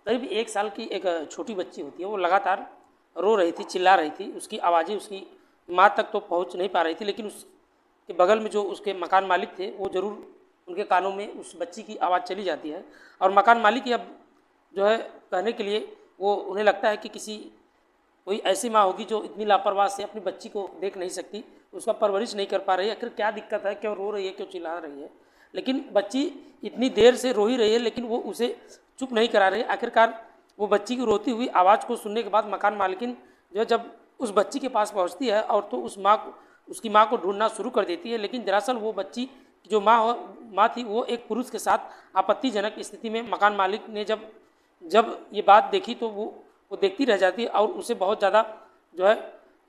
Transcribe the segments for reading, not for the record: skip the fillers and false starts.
करीब 1 साल की एक छोटी बच्ची होती है, वो लगातार रो रही थी, चिल्ला रही थी। उसकी आवाज़ें उसकी माँ तक तो पहुँच नहीं पा रही थी, लेकिन उसके बगल में जो उसके मकान मालिक थे, वो ज़रूर उनके कानों में उस बच्ची की आवाज़ चली जाती है। और मकान मालिक अब जो है कहने के लिए वो उन्हें लगता है कि कोई ऐसी माँ होगी जो इतनी लापरवाह से अपनी बच्ची को देख नहीं सकती, उसका परवरिश नहीं कर पा रही है। आखिर क्या दिक्कत है, क्यों रो रही है, क्यों चिल्ला रही है। लेकिन बच्ची इतनी देर से रो ही रही है, लेकिन वो उसे चुप नहीं करा रही है। आखिरकार वो बच्ची की रोती हुई आवाज़ को सुनने के बाद मकान मालकिन जो है जब उस बच्ची के पास पहुंचती है और तो उसकी माँ को ढूंढना शुरू कर देती है। लेकिन दरअसल वो बच्ची जो माँ थी, वो एक पुरुष के साथ आपत्तिजनक स्थिति में मकान मालिक ने जब ये बात देखी तो वो देखती रह जाती है और उसे बहुत ज़्यादा जो है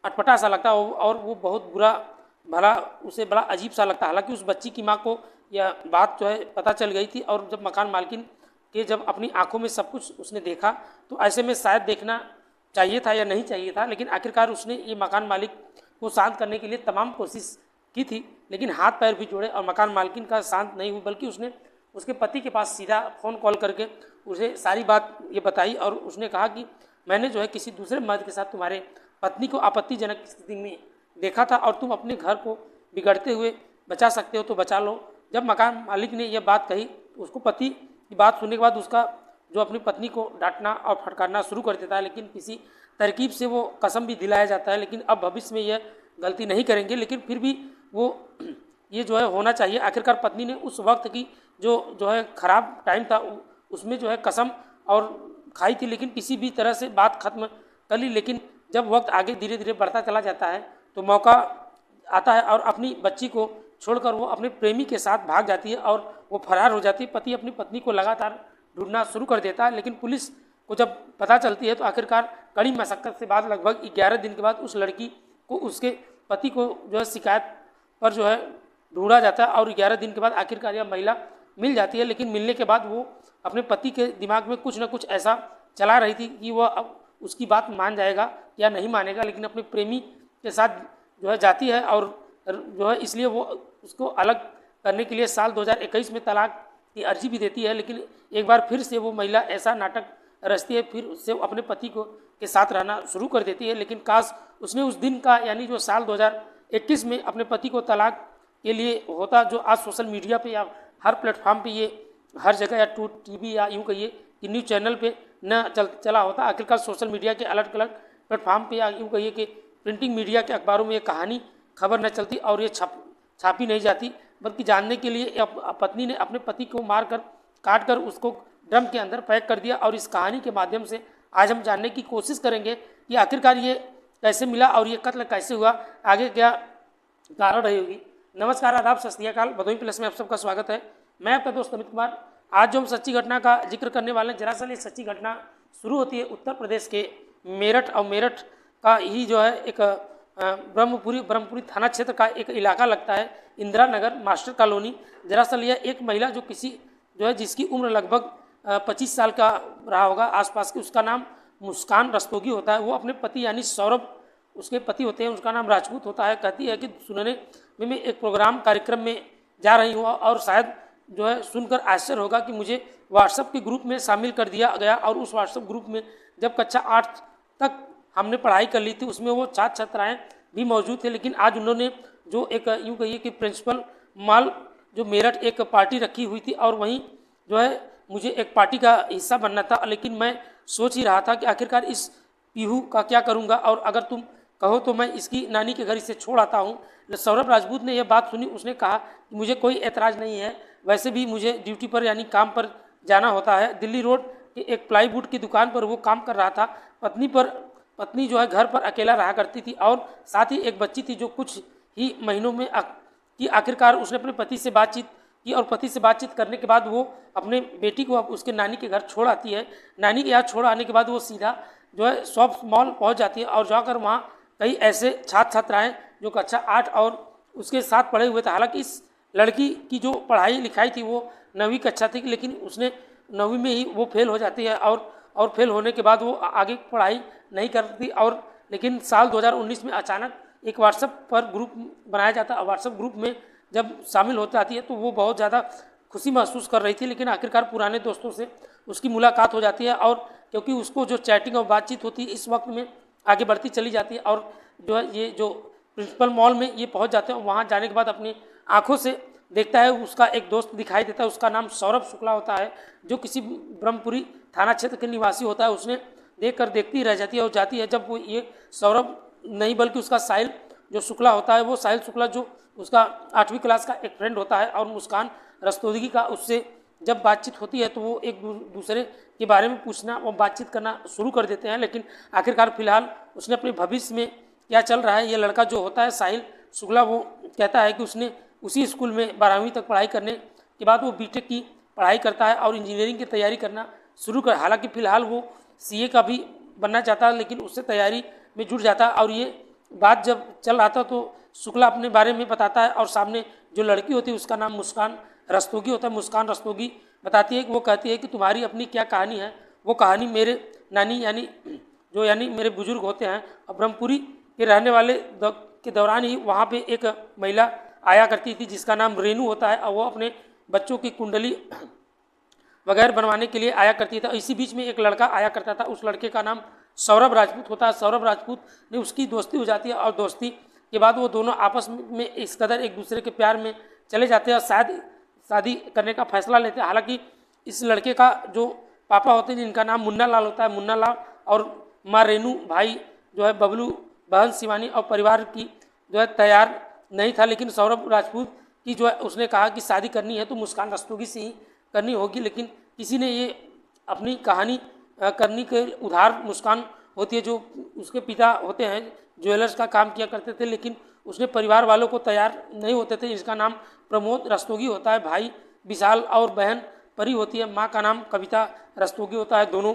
अटपटा सा लगता है और वो बहुत बुरा भला उसे बड़ा अजीब सा लगता है। हालांकि उस बच्ची की माँ को यह बात जो है पता चल गई थी और जब मकान मालकिन के जब अपनी आंखों में सब कुछ उसने देखा तो ऐसे में शायद देखना चाहिए था या नहीं चाहिए था, लेकिन आखिरकार उसने ये मकान मालिक को शांत करने के लिए तमाम कोशिश की थी, लेकिन हाथ पैर भी जोड़े और मकान मालकिन का शांत नहीं हुई, बल्कि उसने उसके पति के पास सीधा फ़ोन कॉल करके उसे सारी बात ये बताई और उसने कहा कि मैंने जो है किसी दूसरे मर्द के साथ तुम्हारे पत्नी को आपत्तिजनक स्थिति में देखा था और तुम अपने घर को बिगड़ते हुए बचा सकते हो तो बचा लो। जब मकान मालिक ने यह बात कही, उसको पति की बात सुनने के बाद उसका जो अपनी पत्नी को डांटना और फटकारना शुरू कर देता है, लेकिन किसी तरकीब से वो कसम भी दिलाया जाता है, लेकिन अब भविष्य में यह गलती नहीं करेंगे। लेकिन फिर भी वो ये जो है होना चाहिए। आखिरकार पत्नी ने उस वक्त की जो है ख़राब टाइम था उसमें जो है कसम और खाई थी, लेकिन किसी भी तरह से बात खत्म कर ली। लेकिन जब वक्त आगे धीरे धीरे बढ़ता चला जाता है तो मौका आता है और अपनी बच्ची को छोड़कर वो अपने प्रेमी के साथ भाग जाती है और वो फरार हो जाती है। पति अपनी पत्नी को लगातार ढूंढना शुरू कर देता है, लेकिन पुलिस को जब पता चलती है तो आखिरकार कड़ी मशक्क़त से बाद लगभग 11 दिन के बाद उस लड़की को उसके पति को जो है शिकायत पर जो है ढूंढा जाता है और 11 दिन के बाद आखिरकार यह महिला मिल जाती है। लेकिन मिलने के बाद वो अपने पति के दिमाग में कुछ ना कुछ ऐसा चला रही थी कि वह अब उसकी बात मान जाएगा या नहीं मानेगा, लेकिन अपने प्रेमी के साथ जो है जाती है और जो है इसलिए वो उसको अलग करने के लिए साल 2021 में तलाक की अर्जी भी देती है। लेकिन एक बार फिर से वो महिला ऐसा नाटक रचती है, फिर उससे अपने पति को के साथ रहना शुरू कर देती है। लेकिन काश उसने उस दिन का यानी जो साल 2021 में अपने पति को तलाक के लिए होता, जो आज सोशल मीडिया पे या हर प्लेटफॉर्म पे ये हर जगह या टीवी या यूँ कहिए कि न्यूज़ चैनल पे न चला होता। आखिरकार सोशल मीडिया के अलग अलग प्लेटफॉर्म पे या यूँ कहिए कि प्रिंटिंग मीडिया के अखबारों में ये कहानी खबर न चलती और ये छापी नहीं जाती, बल्कि जानने के लिए पत्नी ने अपने पति को मारकर काट कर उसको ड्रम के अंदर पैक कर दिया। और इस कहानी के माध्यम से आज हम जानने की कोशिश करेंगे कि आखिरकार ये कैसे मिला और ये कत्ल कैसे हुआ, आगे क्या कारण रही होगी। नमस्कार, आदाब, सत श्री अकाल, भदोही प्लस में आप सबका स्वागत है। मैं आपका दोस्त अमित कुमार। आज जो हम सच्ची घटना का जिक्र करने वाले हैं, दरअसल ये सच्ची घटना शुरू होती है उत्तर प्रदेश के मेरठ, और मेरठ का ही जो है एक ब्रह्मपुरी थाना क्षेत्र का एक इलाका लगता है, इंदिरा नगर मास्टर कॉलोनी। दरअसल यह एक महिला जो जिसकी उम्र लगभग 25 साल का रहा होगा आसपास की, उसका नाम मुस्कान रस्तोगी होता है। वो अपने पति यानी सौरभ उसके पति होते हैं, उसका नाम राजपूत होता है। कहती है कि सुनने में मैं एक प्रोग्राम कार्यक्रम में जा रही हूँ और शायद जो है सुनकर आश्चर्य होगा कि मुझे व्हाट्सएप के ग्रुप में शामिल कर दिया गया। और उस व्हाट्सएप ग्रुप में जब कक्षा 8 तक हमने पढ़ाई कर ली थी, उसमें वो छात्र छात्राएँ भी मौजूद थे। लेकिन आज उन्होंने जो एक यूँ कहिए कि प्रिंसिपल मॉल जो मेरठ एक पार्टी रखी हुई थी और वहीं जो है मुझे एक पार्टी का हिस्सा बनना था। लेकिन मैं सोच ही रहा था कि आखिरकार इस पीहू का क्या करूँगा, और अगर तुम कहो तो मैं इसकी नानी के घर इसे छोड़ आता हूँ। सौरभ राजपूत ने यह बात सुनी, उसने कहा कि मुझे कोई ऐतराज़ नहीं है, वैसे भी मुझे ड्यूटी पर यानी काम पर जाना होता है। दिल्ली रोड के एक प्लाईवुड की दुकान पर वो काम कर रहा था। पत्नी जो है घर पर अकेला रहा करती थी और साथ ही एक बच्ची थी जो कुछ ही महीनों में कि आखिरकार उसने अपने पति से बातचीत की और पति से बातचीत करने के बाद वो अपने बेटी को अब उसके नानी के घर छोड़ आती है। नानी के यहाँ छोड़ आने के बाद वो सीधा जो है शॉप मॉल पहुँच जाती है और जाकर वहाँ कई ऐसे छात्र छात्राएँ जो कक्षा 8 और उसके साथ पढ़े हुए थे। हालांकि इस लड़की की जो पढ़ाई लिखाई थी वो 9वीं कक्षा थी, लेकिन उसने 9वीं में ही वो फेल हो जाती है और फेल होने के बाद वो आगे पढ़ाई नहीं करती। और लेकिन साल 2019 में अचानक एक व्हाट्सएप पर ग्रुप बनाया जाता है और व्हाट्सएप ग्रुप में जब शामिल होती आती है तो वो बहुत ज़्यादा खुशी महसूस कर रही थी, लेकिन आखिरकार पुराने दोस्तों से उसकी मुलाकात हो जाती है और क्योंकि उसको जो चैटिंग और बातचीत होती है इस वक्त में आगे बढ़ती चली जाती है और जो है ये जो प्रिंसिपल मॉल में ये पहुंच जाते हैं। वहाँ जाने के बाद अपनी आंखों से देखता है, उसका एक दोस्त दिखाई देता है, उसका नाम सौरभ शुक्ला होता है, जो किसी ब्रह्मपुरी थाना क्षेत्र के निवासी होता है। उसने देखकर देखती रह जाती है और जाती है। जब वो ये सौरभ नहीं बल्कि उसका साहिल जो शुक्ला होता है, वो साहिल शुक्ला जो उसका 8वीं क्लास का एक फ्रेंड होता है और मुस्कान रस्तोगी का उससे जब बातचीत होती है तो वो एक दूसरे के बारे में पूछना और बातचीत करना शुरू कर देते हैं। लेकिन आखिरकार फिलहाल उसने अपने भविष्य में क्या चल रहा है, ये लड़का जो होता है साहिल शुक्ला, वो कहता है कि उसने उसी स्कूल में 12वीं तक पढ़ाई करने के बाद वो बीटेक की पढ़ाई करता है और इंजीनियरिंग की तैयारी करना शुरू कर। हालांकि फ़िलहाल वो सीए का भी बनना चाहता है, लेकिन उससे तैयारी में जुट जाता है। और ये बात जब चल रहा था तो शुक्ला अपने बारे में बताता है और सामने जो लड़की होती है उसका नाम मुस्कान रस्तोगी होता है। मुस्कान रस्तोगी बताती है कि वो कहती है कि तुम्हारी अपनी क्या कहानी है। वो कहानी मेरे नानी यानी मेरे बुजुर्ग होते हैं और ब्रह्मपुरी के रहने वाले के दौरान ही वहाँ पे एक महिला आया करती थी जिसका नाम रेनू होता है और वो अपने बच्चों की कुंडली वगैरह बनवाने के लिए आया करती था। इसी बीच में एक लड़का आया करता था, उस लड़के का नाम सौरभ राजपूत होता है। सौरभ राजपूत ने उसकी दोस्ती हो जाती है और दोस्ती के बाद वो दोनों आपस में इस कदर एक दूसरे के प्यार में चले जाते हैं और शायद शादी करने का फैसला लेते हैं। हालांकि इस लड़के का जो पापा होते हैं जिनका नाम मुन्ना लाल होता है, मुन्ना लाल और माँ रेनू, भाई जो है बबलू, बहन शिवानी और परिवार की जो है तैयार नहीं था। लेकिन सौरभ राजपूत की जो है उसने कहा कि शादी करनी है तो मुस्कान रस्तोगी से ही करनी होगी। लेकिन किसी ने ये अपनी कहानी करने के उधार मुस्कान होती है जो उसके पिता होते हैं, ज्वेलर्स का काम किया करते थे, लेकिन उसने परिवार वालों को तैयार नहीं होते थे। इसका नाम प्रमोद रस्तोगी होता है, भाई विशाल और बहन परी होती है, माँ का नाम कविता रस्तोगी होता है। दोनों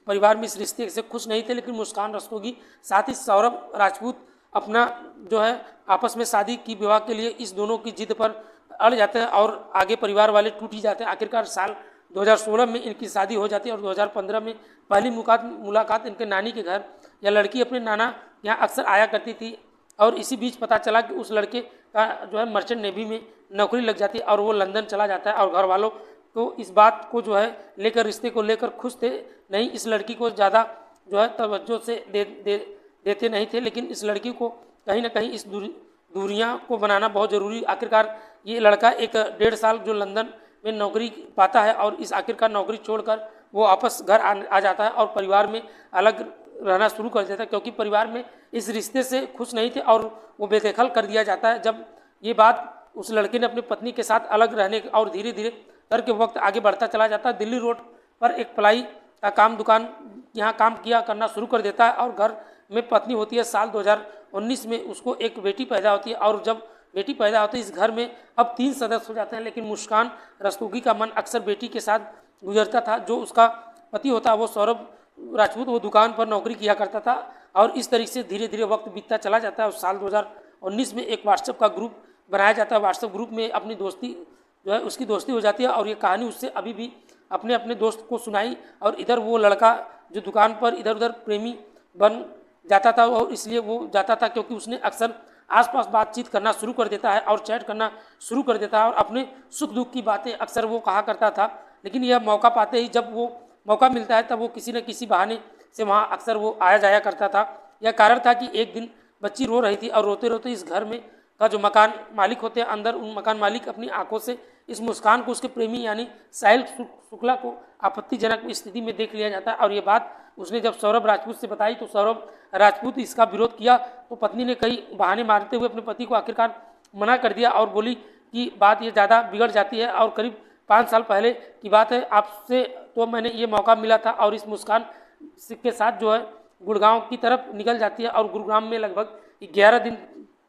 परिवार में इस रिश्ते से खुश नहीं थे, लेकिन मुस्कान रस्तोगी साथ ही सौरभ राजपूत अपना जो है आपस में शादी की विवाह के लिए इस दोनों की जिद पर अड़ जाते हैं और आगे परिवार वाले टूट ही जाते हैं। आखिरकार साल 2016 में इनकी शादी हो जाती है और 2015 में पहली मुलाकात इनके नानी के घर। यह लड़की अपने नाना यहाँ अक्सर आया करती थी और इसी बीच पता चला कि उस लड़के का जो है मर्चेंट नेवी में नौकरी लग जाती है और वो लंदन चला जाता है। और घर वालों को इस बात को जो है लेकर, रिश्ते को लेकर खुश थे नहीं। इस लड़की को ज़्यादा जो है तवज्जो से देते नहीं थे, लेकिन इस लड़की को कहीं ना कहीं इस दूरियां को बनाना बहुत ज़रूरी। आखिरकार ये लड़का एक 1.5 साल जो लंदन में नौकरी पाता है और इस आखिरकार नौकरी छोड़कर वो वापस घर आ जाता है और परिवार में अलग रहना शुरू कर देता है, क्योंकि परिवार में इस रिश्ते से खुश नहीं थे और वो बेदखल कर दिया जाता है। जब ये बात उस लड़के ने अपनी पत्नी के साथ अलग रहने और धीरे धीरे करके वक्त आगे बढ़ता चला जाता है। दिल्ली रोड पर एक प्लाई का दुकान यहाँ काम किया करना शुरू कर देता है और घर में पत्नी होती है। साल 2019 में उसको एक बेटी पैदा होती है और जब बेटी पैदा होती है इस घर में अब 3 सदस्य हो जाते हैं, लेकिन मुस्कान रस्तोगी का मन अक्सर बेटी के साथ गुजरता था। जो उसका पति होता है वो सौरभ राजपूत, वो दुकान पर नौकरी किया करता था और इस तरीके से धीरे धीरे वक्त बीतता चला जाता है। और साल 2019 में एक व्हाट्सएप का ग्रुप बनाया जाता है। व्हाट्सएप ग्रुप में अपनी दोस्ती जो है उसकी दोस्ती हो जाती है और ये कहानी उससे अभी भी अपने अपने दोस्त को सुनाई। और इधर वो लड़का जो दुकान पर इधर उधर प्रेमी बन जाता था और इसलिए वो जाता था क्योंकि उसने अक्सर आसपास बातचीत करना शुरू कर देता है और चैट करना शुरू कर देता है और अपने सुख दुख की बातें अक्सर वो कहा करता था। लेकिन यह मौका पाते ही, जब वो मौका मिलता है तब वो किसी न किसी बहाने से वहाँ अक्सर वो आया जाया करता था। यह कारण था कि एक दिन बच्ची रो रही थी और रोते रोते इस घर में का जो मकान मालिक होते हैं अंदर, उन मकान मालिक अपनी आंखों से इस मुस्कान को उसके प्रेमी यानी साहिल शुक्ला को आपत्तिजनक स्थिति में देख लिया जाता है। और ये बात उसने जब सौरभ राजपूत से बताई तो सौरभ राजपूत इसका विरोध किया तो पत्नी ने कई बहाने मारते हुए अपने पति को आखिरकार मना कर दिया और बोली कि बात ये ज़्यादा बिगड़ जाती है और करीब 5 साल पहले की बात है, आपसे तो मैंने ये मौका मिला था। और इस मुस्कान के साथ जो है गुड़गांव की तरफ निकल जाती है और गुड़गांव में लगभग 11 दिन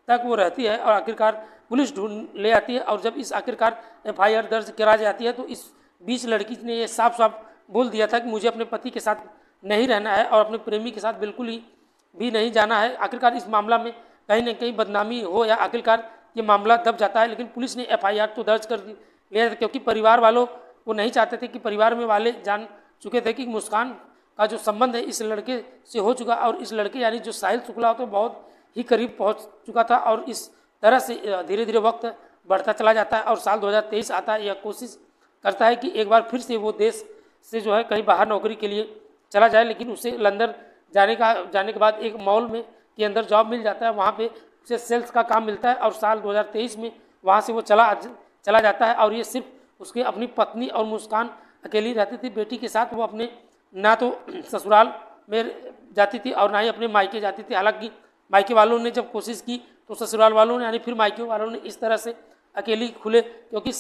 तक वो रहती है और आखिरकार पुलिस ढूंढ ले आती है। और जब इस आखिरकार FIR दर्ज करा जाती है तो इस बीच लड़की ने ये साफ साफ बोल दिया था कि मुझे अपने पति के साथ नहीं रहना है और अपने प्रेमी के साथ बिल्कुल ही भी नहीं जाना है। आखिरकार इस मामला में कहीं ना कहीं बदनामी हो या आखिरकार ये मामला दब जाता है, लेकिन पुलिस ने FIR तो दर्ज कर लिया था क्योंकि परिवार वालों वो नहीं चाहते थे कि परिवार में वाले जान चुके थे कि मुस्कान का जो संबंध है इस लड़के से हो चुका और इस लड़के यानी जो साहिल शुक्ला तो बहुत ही करीब पहुंच चुका था। और इस तरह से धीरे धीरे वक्त बढ़ता चला जाता है और साल 2023 आता है। यह कोशिश करता है कि एक बार फिर से वो देश से जो है कहीं बाहर नौकरी के लिए चला जाए, लेकिन उसे लंदन जाने के बाद एक मॉल में के अंदर जॉब मिल जाता है, वहाँ पे उसे सेल्स का काम मिलता है और साल 2023 में वहाँ से वो चला जाता है। और ये सिर्फ उसके अपनी पत्नी और मुस्कान अकेली रहती थी। बेटी के साथ वो अपने ना तो ससुराल में जाती थी और ना ही अपने मायके जाती थी। हालांकि मायके वालों ने जब कोशिश की तो ससुराल वालों ने यानी फिर मायके वालों ने इस तरह से अकेली खुले, क्योंकि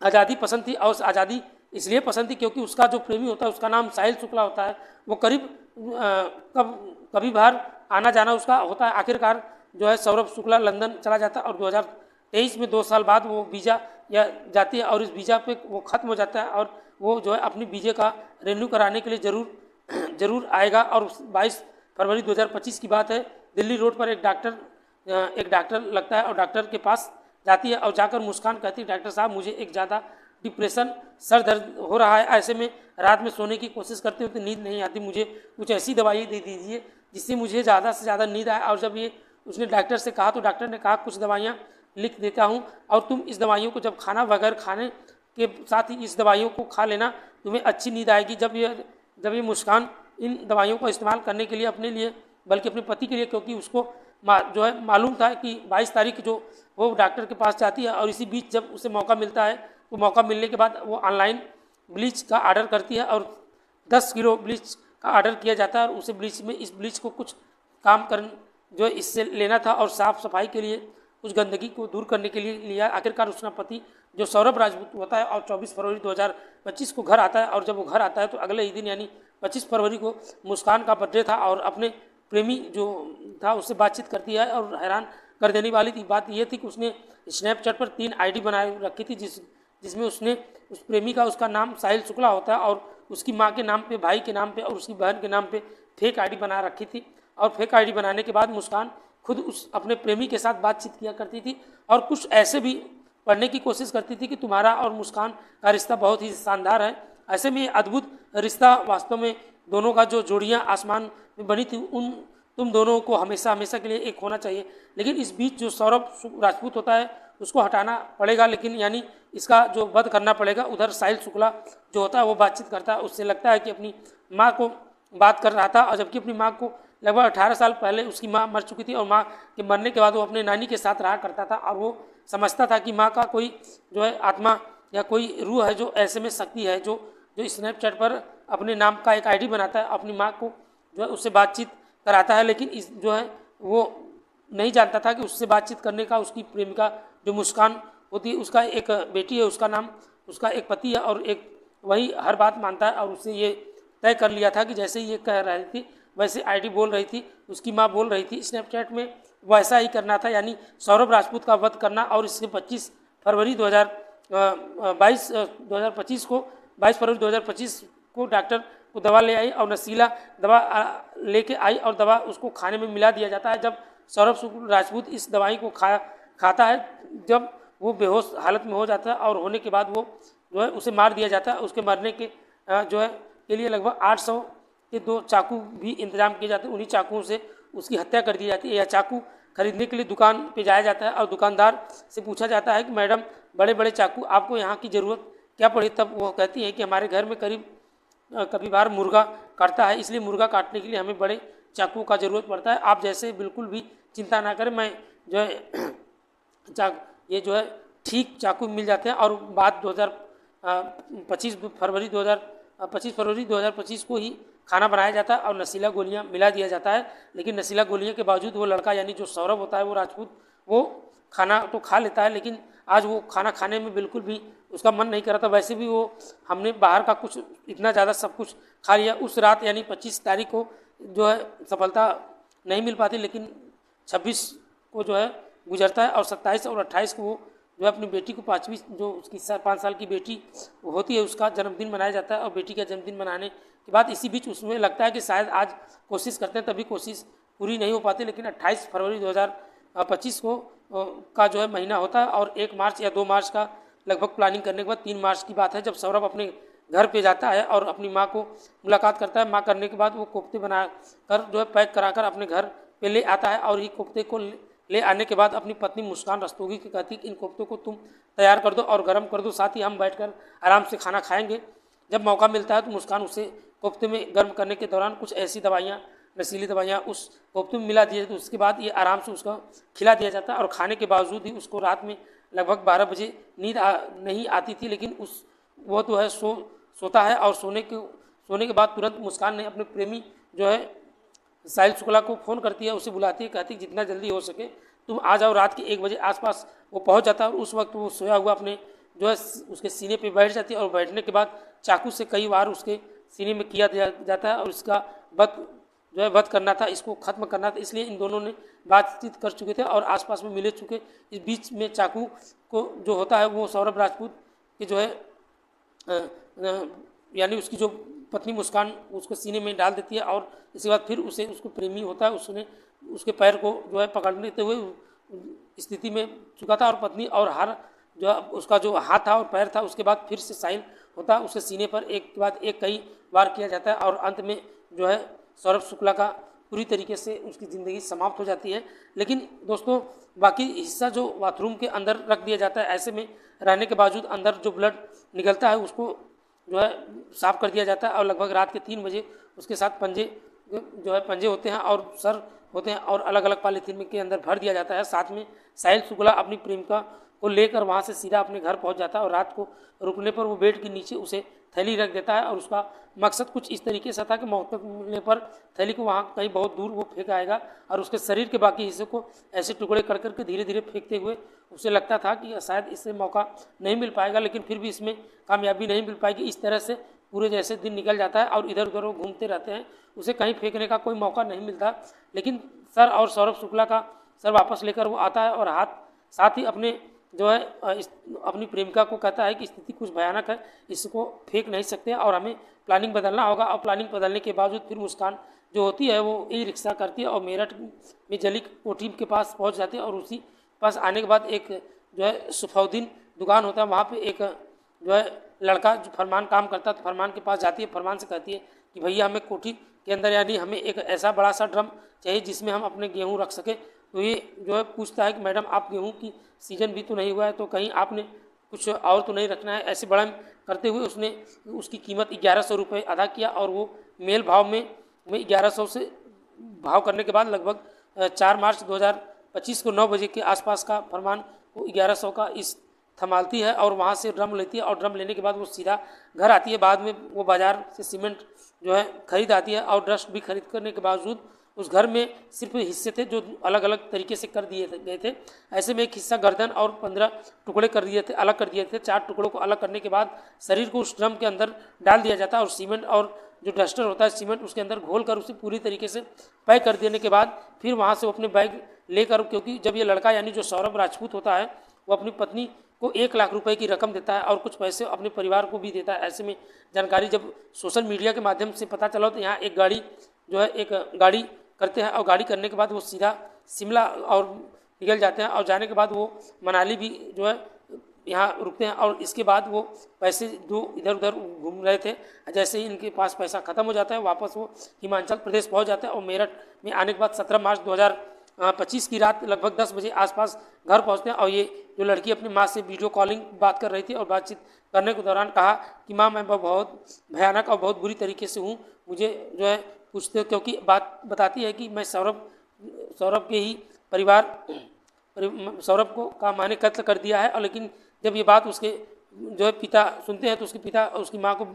आज़ादी पसंद थी। और आज़ादी इसलिए पसंद थी क्योंकि उसका जो प्रेमी होता है उसका नाम साहिल शुक्ला होता है। वो करीब कभी बाहर आना जाना उसका होता है। आखिरकार जो है सौरभ शुक्ला लंदन चला जाता है और 2023 में 2 साल बाद वो वीज़ा या जाती है और इस वीज़ा पे वो ख़त्म हो जाता है और वो जो है अपनी वीज़े का रिन्यू कराने के लिए ज़रूर आएगा। और 22 फरवरी 2025 की बात है। दिल्ली रोड पर एक डॉक्टर लगता है और डॉक्टर के पास जाती है और जाकर मुस्कान कहती है, डॉक्टर साहब मुझे एक ज़्यादा डिप्रेशन, सर दर्द हो रहा है, ऐसे में रात में सोने की कोशिश करती हूँ तो नींद नहीं आती, मुझे कुछ ऐसी दवाई दे दीजिए जिससे मुझे ज़्यादा से ज़्यादा नींद आए। और जब ये उसने डॉक्टर से कहा तो डॉक्टर ने कहा कुछ दवाइयाँ लिख देता हूँ और तुम इस दवाइयों को जब खाना बगैर खाने के साथ ही इस दवाइयों को खा लेना, तुम्हें अच्छी नींद आएगी। जब ये मुस्कान इन दवाइयों का इस्तेमाल करने के लिए अपने लिए बल्कि अपने पति के लिए, क्योंकि उसको जो है मालूम था कि 22 तारीख जो वो डॉक्टर के पास जाती है और इसी बीच जब उसे मौका मिलता है तो मौका मिलने के बाद वो ऑनलाइन ब्लीच का आर्डर करती है और 10 किलो ब्लीच का आर्डर किया जाता है और उसे इस ब्लीच को कुछ काम कर जो इससे लेना था और साफ़ सफाई के लिए उस गंदगी को दूर करने के लिए लिया। आखिरकार उसका पति जो सौरभ राजपूत होता है और 24 फरवरी 2025 को घर आता है और जब वो घर आता है तो अगले ही दिन यानी 25 फरवरी को मुस्कान का बर्थडे था और अपने प्रेमी जो था उससे बातचीत करती है। और हैरान कर देने वाली बात ये थी कि उसने स्नैपचैट पर 3 आईडी बनाए रखी थी जिसमें उसने उस प्रेमी का उसका नाम साहिल शुक्ला होता है और उसकी माँ के नाम पे, भाई के नाम पे और उसकी बहन के नाम पे फेक आईडी बना रखी थी। और फेक आईडी बनाने के बाद मुस्कान खुद उस अपने प्रेमी के साथ बातचीत किया करती थी और कुछ ऐसे भी पढ़ने की कोशिश करती थी कि तुम्हारा और मुस्कान का रिश्ता बहुत ही शानदार है। ऐसे में अद्भुत रिश्ता वास्तव में दोनों का जो जोड़ियाँ आसमान में बनी थी तुम दोनों को हमेशा हमेशा के लिए एक होना चाहिए। लेकिन इस बीच जो सौरभ राजपूत होता है उसको हटाना पड़ेगा, लेकिन यानी इसका जो वध करना पड़ेगा। उधर साहिल शुक्ला जो होता है वो बातचीत करता है, उससे लगता है कि अपनी माँ को बात कर रहा था और जबकि अपनी माँ को लगभग 18 साल पहले उसकी माँ मर चुकी थी और माँ के मरने के बाद वो अपने नानी के साथ रहा करता था और वो समझता था कि माँ का कोई जो है आत्मा या कोई रूह है जो ऐसे में शक्ति है जो स्नैपचैट पर अपने नाम का एक आईडी बनाता है, अपनी माँ को जो है उससे बातचीत कराता है। लेकिन इस जो है वो नहीं जानता था कि उससे बातचीत करने का उसकी प्रेमिका जो मुस्कान होती है उसका एक बेटी है, उसका नाम उसका एक पति है और एक वही हर बात मानता है। और उससे ये तय कर लिया था कि जैसे ये कह रही थी वैसे आईडी बोल रही थी, उसकी माँ बोल रही थी स्नैपचैट में वैसा ही करना था, यानी सौरभ राजपूत का वध करना। और इसके 25 फरवरी 2025 को डॉक्टर को दवा ले आई और नशीला दवा लेके आई और दवा उसको खाने में मिला दिया जाता है। जब सौरभ राजपूत इस दवाई को खाता है, जब वो बेहोश हालत में हो जाता है और होने के बाद वो जो है उसे मार दिया जाता है। उसके मरने के जो है के लिए लगभग 800 के 2 चाकू भी इंतजाम किए जाते हैं, उन्हीं चाकुओं से उसकी हत्या कर दी जाती है। यह चाकू खरीदने के लिए दुकान पे जाया जाता है और दुकानदार से पूछा जाता है कि मैडम बड़े बड़े चाकू आपको यहाँ की ज़रूरत क्या पड़ी? तब वो कहती है कि हमारे घर में कभी बार मुर्गा काटता है, इसलिए मुर्गा काटने के लिए हमें बड़े चाकू का ज़रूरत पड़ता है। आप जैसे बिल्कुल भी चिंता ना करें, मैं जो है ये जो है ठीक चाकू मिल जाते हैं। और बात 25 फरवरी 2025 को ही खाना बनाया जाता है और नशीला गोलियां मिला दिया जाता है। लेकिन नशीला गोलियों के बावजूद वो लड़का यानी जो सौरभ होता है वो राजपूत वो खाना तो खा लेता है, लेकिन आज वो खाना खाने में बिल्कुल भी उसका मन नहीं कर रहा था। वैसे भी वो हमने बाहर का कुछ इतना ज़्यादा सब कुछ खा लिया। उस रात यानी 25 तारीख को जो है सफलता नहीं मिल पाती, लेकिन 26 को जो है गुजरता है और 27 और 28 को वो जो है अपनी बेटी को 5वीं जो उसकी 5 साल की बेटी होती है उसका जन्मदिन मनाया जाता है। और बेटी का जन्मदिन मनाने के बाद इसी बीच उसमें लगता है कि शायद आज कोशिश करते हैं तभी कोशिश पूरी नहीं हो पाती, लेकिन 28 फरवरी 2025 को का जो है महीना होता है और 1 मार्च या 2 मार्च का लगभग प्लानिंग करने के बाद 3 मार्च की बात है जब सौरभ अपने घर पे जाता है और अपनी माँ को मुलाकात करता है। माँ करने के बाद वो कोफ्ते बना कर जो है पैक कराकर अपने घर पे ले आता है और ये कोफ्ते को ले आने के बाद अपनी पत्नी मुस्कान रस्तोगी की कहती कि इन कोफ्तों को तुम तैयार कर दो और गर्म कर दो, साथ ही हम बैठकर आराम से खाना खाएंगे। जब मौका मिलता है तो मुस्कान उसे कोफ्ते में गर्म करने के दौरान कुछ ऐसी दवाइयाँ, नशीली दवाइयाँ उस कोफ्ते में मिला दिए, तो उसके बाद ये आराम से उसको खिला दिया जाता है। और खाने के बावजूद ही उसको रात में लगभग 12 बजे नींद नहीं आती थी, लेकिन वो तो है सोता है। और सोने के बाद तुरंत मुस्कान ने अपने प्रेमी जो है साहिल शुक्ला को फ़ोन करती है, उसे बुलाती है, कहती है जितना जल्दी हो सके तुम आ जाओ। रात के 1 बजे आसपास वो पहुंच जाता है और उस वक्त वो सोया हुआ अपने जो है उसके सीने पे बैठ जाती है और बैठने के बाद चाकू से कई बार उसके सीने में किया जाता है और इसका वध करना था, इसको ख़त्म करना था। इसलिए इन दोनों ने बातचीत कर चुके थे और आसपास में मिले चुके। इस बीच में चाकू को जो होता है वो सौरभ राजपूत की जो है यानी उसकी जो पत्नी मुस्कान उसको सीने में डाल देती है और इसके बाद फिर उसको प्रेमी होता है, उसने उसके पैर को जो है पकड़ लेते हुए स्थिति में चुका था और पत्नी और उसका जो हाथ था और पैर था, उसके बाद फिर से साहिल होता है, उसके सीने पर एक के बाद एक कई बार किया जाता है और अंत में जो है सौरभ शुक्ला का पूरी तरीके से उसकी ज़िंदगी समाप्त हो जाती है। लेकिन दोस्तों बाकी हिस्सा जो बाथरूम के अंदर रख दिया जाता है, ऐसे में रहने के बावजूद अंदर जो ब्लड निकलता है उसको जो है साफ़ कर दिया जाता है और लगभग रात के 3 बजे उसके साथ पंजे होते हैं और सर होते हैं और अलग अलग पॉलीथीन के अंदर भर दिया जाता है। साथ में साहिल शुक्ला अपनी प्रेमिका को लेकर वहाँ से सीधा अपने घर पहुँच जाता है और रात को रुकने पर वो बेड के नीचे उसे थैली रख देता है और उसका मकसद कुछ इस तरीके से था कि मौत मिलने पर थैली को वहाँ कहीं बहुत दूर वो फेंक आएगा और उसके शरीर के बाकी हिस्से को ऐसे टुकड़े कर करके धीरे धीरे फेंकते हुए उसे लगता था कि शायद इससे मौका नहीं मिल पाएगा, लेकिन फिर भी इसमें कामयाबी नहीं मिल पाएगी। इस तरह से पूरे जैसे दिन निकल जाता है और इधर उधर वो घूमते रहते हैं, उसे कहीं फेंकने का कोई मौका नहीं मिलता। लेकिन सर और सौरभ शुक्ला का सर वापस लेकर वो आता है और साथ ही अपने जो है अपनी प्रेमिका को कहता है कि स्थिति कुछ भयानक है, इसको फेंक नहीं सकते और हमें प्लानिंग बदलना होगा। और प्लानिंग बदलने के बावजूद फिर मुस्कान जो होती है वो ई रिक्शा करती है और मेरठ में जली कोठी के पास पहुंच जाती है और उसी पास आने के बाद एक जो है सफाउद्दीन दुकान होता है, वहाँ पे एक जो है लड़का जो फरमान काम करता है तो फरमान के पास जाती है, फरमान से कहती है कि भैया हमें कोठी के अंदर यानी हमें एक ऐसा बड़ा सा ड्रम चाहिए जिसमें हम अपने गेहूँ रख सके। तो ये जो है पूछता है कि मैडम आप गेहूँ की सीजन भी तो नहीं हुआ है, तो कहीं आपने कुछ और तो नहीं रखना है। ऐसे बड़ा करते हुए उसने उसकी कीमत 1100 रुपये अदा किया और वो मेल भाव में 1100 से भाव करने के बाद लगभग 4 मार्च 2025 को 9 बजे के आसपास का फरमान को 1100 का इस थमालती है और वहाँ से ड्रम लेती है और ड्रम लेने के बाद वो सीधा घर आती है। बाद में वो बाज़ार से सीमेंट जो है खरीद आती है और डस्ट भी खरीद करने के बावजूद उस घर में सिर्फ हिस्से थे जो अलग अलग तरीके से कर दिए गए थे। ऐसे में एक हिस्सा गर्दन और 15 टुकड़े कर दिए थे, अलग कर दिए थे। 4 टुकड़ों को अलग करने के बाद शरीर को उस ड्रम के अंदर डाल दिया जाता है और सीमेंट और जो डस्टर होता है सीमेंट उसके अंदर घोल कर उसे पूरी तरीके से पैक कर देने के बाद फिर वहाँ से वो अपने बैग लेकर, क्योंकि जब ये लड़का यानी जो सौरभ राजपूत होता है वो अपनी पत्नी को 1 लाख रुपए की रकम देता है और कुछ पैसे अपने परिवार को भी देता है। ऐसे में जानकारी जब सोशल मीडिया के माध्यम से पता चला तो यहाँ एक गाड़ी करते हैं और गाड़ी करने के बाद वो सीधा शिमला और निकल जाते हैं और जाने के बाद वो मनाली भी जो है यहाँ रुकते हैं और इसके बाद वो पैसे जो इधर उधर घूम रहे थे जैसे ही इनके पास पैसा ख़त्म हो जाता है वापस वो हिमाचल प्रदेश पहुँच जाते हैं और मेरठ में आने के बाद 17 मार्च 2025 की रात लगभग 10 बजे आसपास घर पहुँचते हैं। और ये जो लड़की अपनी माँ से वीडियो कॉलिंग बात कर रही थी और बातचीत करने के दौरान कहा कि माँ मैं बहुत भयानक और बहुत बुरी तरीके से हूँ, मुझे जो है पूछते हो, क्योंकि बात बताती है कि मैं सौरभ के ही सौरभ को का माँ ने कत्ल कर दिया है। और लेकिन जब ये बात उसके जो है पिता सुनते हैं तो उसके पिता उसकी माँ को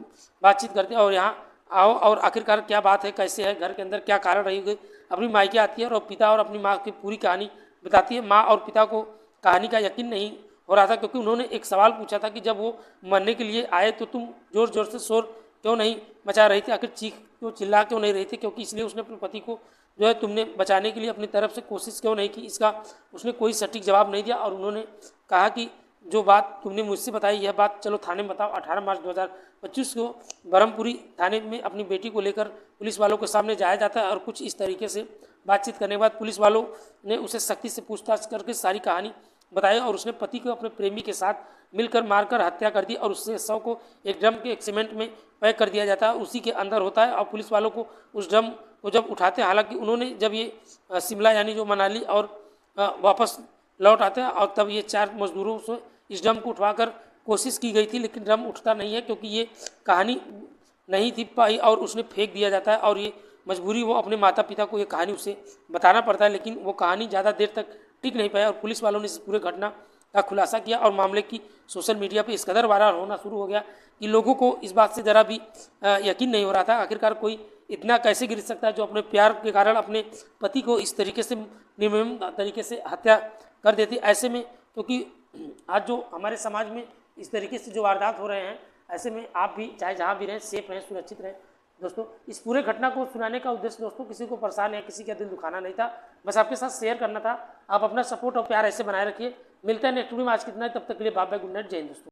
बातचीत करते हैं और यहाँ आओ और आखिरकार क्या बात है, कैसे है, घर के अंदर क्या कारण रही हुई, अपनी मायके आती है और पिता और अपनी माँ की पूरी कहानी बताती है। माँ और पिता को कहानी का यकीन नहीं हो रहा था क्योंकि उन्होंने एक सवाल पूछा था कि जब वो मरने के लिए आए तो तुम ज़ोर ज़ोर से शोर क्यों नहीं मचा रही थी, आखिर चीख क्यों चिल्ला क्यों नहीं रही थी, क्योंकि इसलिए उसने अपने पति को जो है तुमने बचाने के लिए अपनी तरफ से कोशिश क्यों नहीं की। इसका उसने कोई सटीक जवाब नहीं दिया और उन्होंने कहा कि जो बात तुमने मुझसे बताई यह बात चलो थाने में बताओ। 18 मार्च 2025 को ब्रह्मपुरी थाने में अपनी बेटी को लेकर पुलिस वालों के सामने जाया जाता है और कुछ इस तरीके से बातचीत करने के बाद पुलिस वालों ने उसे सख्ती से पूछताछ करके सारी कहानी बताई और उसने पति को अपने प्रेमी के साथ मिलकर मारकर हत्या कर दी और उससे शव को एक ड्रम के एक सीमेंट में पैक कर दिया जाता है, उसी के अंदर होता है। और पुलिस वालों को उस ड्रम को जब उठाते हैं, हालांकि उन्होंने जब ये शिमला यानी जो मनाली और वापस लौट आते हैं और तब ये 4 मजदूरों से इस ड्रम को उठवाकर कोशिश की गई थी, लेकिन ड्रम उठता नहीं है क्योंकि ये कहानी नहीं थी पाई और उसने फेंक दिया जाता है और ये मजबूरी वो अपने माता पिता को ये कहानी उसे बताना पड़ता है, लेकिन वो कहानी ज़्यादा देर तक टिक नहीं पाया और पुलिस वालों ने इस पूरे घटना का खुलासा किया और मामले की सोशल मीडिया पे इस कदर वायरल होना शुरू हो गया कि लोगों को इस बात से ज़रा भी यकीन नहीं हो रहा था आखिरकार कोई इतना कैसे गिर सकता है जो अपने प्यार के कारण अपने पति को इस तरीके से निर्मम तरीके से हत्या कर देती। ऐसे में क्योंकि आज जो हमारे समाज में इस तरीके से जो वारदात हो रहे हैं, ऐसे में आप भी चाहे जहाँ भी रहें सेफ रहें, सुरक्षित रहें। दोस्तों इस पूरे घटना को सुनाने का उद्देश्य दोस्तों किसी को परेशान या किसी का दिल दुखाना नहीं था, बस आपके साथ शेयर करना था। आप अपना सपोर्ट और प्यार ऐसे बनाए रखिए। मिलते हैं नेक्स्ट वीडियो में, आज कितना है, तब तक के लिए बाय बाय, गुड नाइट, जय हिंद दोस्तों।